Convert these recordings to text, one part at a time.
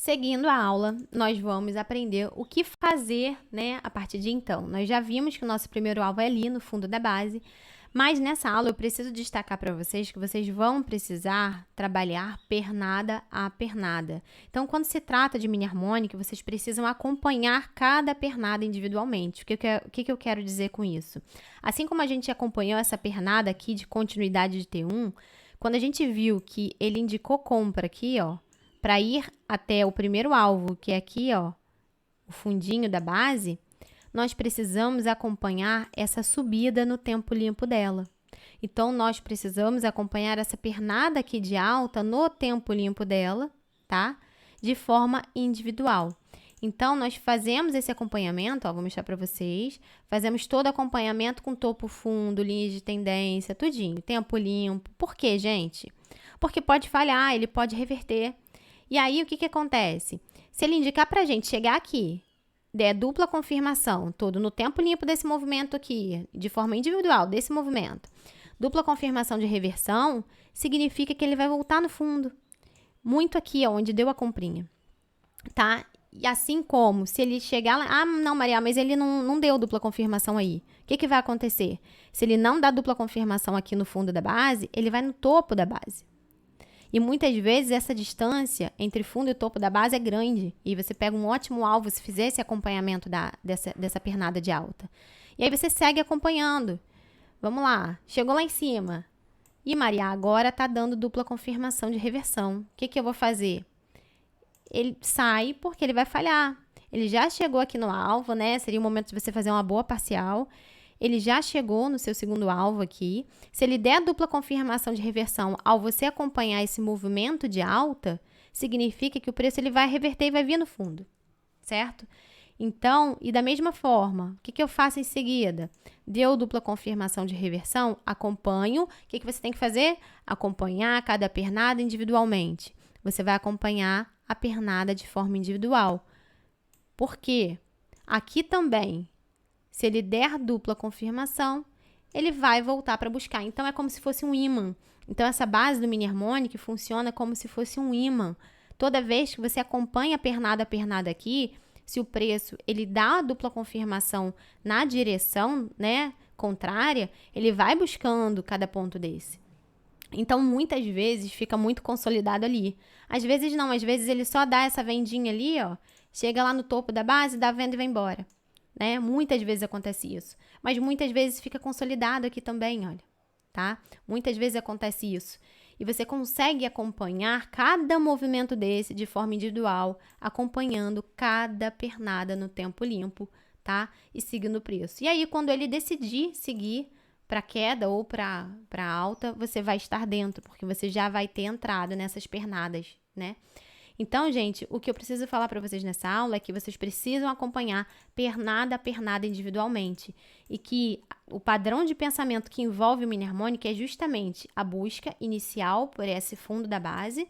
Seguindo a aula, nós vamos aprender o que fazer, né, a partir de então. Nós já vimos que o nosso primeiro alvo é ali no fundo da base, mas nessa aula eu preciso destacar para vocês que vocês vão precisar trabalhar pernada a pernada. Então, quando se trata de mini harmônica, vocês precisam acompanhar cada pernada individualmente. O que eu quero dizer com isso? Assim como a gente acompanhou essa pernada aqui de continuidade de T1, quando a gente viu que ele indicou compra aqui, ó, para ir até o primeiro alvo, que é aqui, ó, o fundinho da base, nós precisamos acompanhar essa subida no tempo limpo dela. Então, nós precisamos acompanhar essa pernada aqui de alta no tempo limpo dela, tá? De forma individual. Então, nós fazemos esse acompanhamento, ó, vou mostrar para vocês, fazemos todo acompanhamento com topo fundo, linhas de tendência, tudinho, tempo limpo. Por quê, gente? Porque pode falhar, ele pode reverter. E aí, o que acontece? Se ele indicar para a gente chegar aqui, der dupla confirmação, todo no tempo limpo desse movimento aqui, de forma individual, desse movimento, dupla confirmação de reversão, significa que ele vai voltar no fundo. Muito aqui, ó, onde deu a comprinha, tá? E assim como, se ele chegar lá, ah, não, Maria, mas ele não deu dupla confirmação aí. O que vai acontecer? Se ele não dá dupla confirmação aqui no fundo da base, ele vai no topo da base. E muitas vezes essa distância entre fundo e topo da base é grande. E você pega um ótimo alvo se fizer esse acompanhamento dessa pernada de alta. E aí você segue acompanhando. Vamos lá, chegou lá em cima. E Maria, agora está dando dupla confirmação de reversão. O que eu vou fazer? Ele sai porque ele vai falhar. Ele já chegou aqui no alvo, né? Seria o momento de você fazer uma boa parcial. Ele já chegou no seu segundo alvo aqui. Se ele der dupla confirmação de reversão ao você acompanhar esse movimento de alta, significa que o preço ele vai reverter e vai vir no fundo, certo? Então, e da mesma forma, o que eu faço em seguida? Deu dupla confirmação de reversão, acompanho. O que você tem que fazer? Acompanhar cada pernada individualmente. Você vai acompanhar a pernada de forma individual. Por quê? Aqui também, se ele der dupla confirmação, ele vai voltar para buscar. Então, é como se fosse um ímã. Então, essa base do mini harmônico funciona como se fosse um ímã. Toda vez que você acompanha a pernada aqui, se o preço ele dá a dupla confirmação na direção, né, contrária, ele vai buscando cada ponto desse. Então, muitas vezes, fica muito consolidado ali. Às vezes não, às vezes ele só dá essa vendinha ali, ó, chega lá no topo da base, dá a venda e vai embora. Né? Muitas vezes acontece isso, mas muitas vezes fica consolidado aqui também, olha, tá? Muitas vezes acontece isso. E você consegue acompanhar cada movimento desse de forma individual, acompanhando cada pernada no tempo limpo, tá? E seguindo o preço. E aí, quando ele decidir seguir para queda ou para alta, você vai estar dentro, porque você já vai ter entrado nessas pernadas, né? Então, gente, o que eu preciso falar para vocês nessa aula é que vocês precisam acompanhar pernada a pernada individualmente e que o padrão de pensamento que envolve o mini harmônica é justamente a busca inicial por esse fundo da base,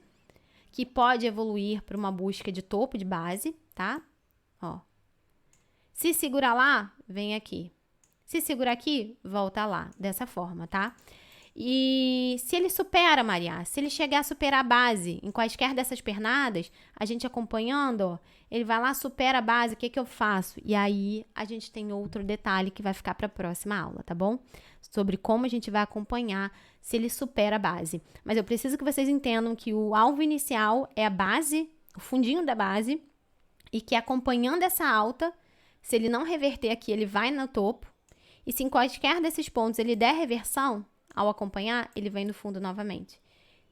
que pode evoluir para uma busca de topo de base, tá? Ó. Se segurar lá, vem aqui. Se segurar aqui, volta lá, dessa forma, tá? E se ele supera, Maria, se ele chegar a superar a base em quaisquer dessas pernadas, a gente acompanhando, ó, ele vai lá, supera a base, o que eu faço? E aí, a gente tem outro detalhe que vai ficar para a próxima aula, tá bom? Sobre como a gente vai acompanhar se ele supera a base. Mas eu preciso que vocês entendam que o alvo inicial é a base, o fundinho da base, e que acompanhando essa alta, se ele não reverter aqui, ele vai no topo. E se em quaisquer desses pontos ele der reversão, ao acompanhar, ele vem no fundo novamente.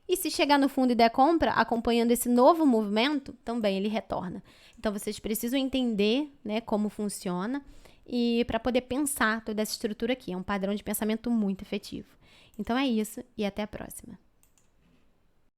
E se chegar no fundo e der compra, acompanhando esse novo movimento, também ele retorna. Então, vocês precisam entender, né, como funciona e para poder pensar toda essa estrutura aqui. É um padrão de pensamento muito efetivo. Então, é isso e até a próxima.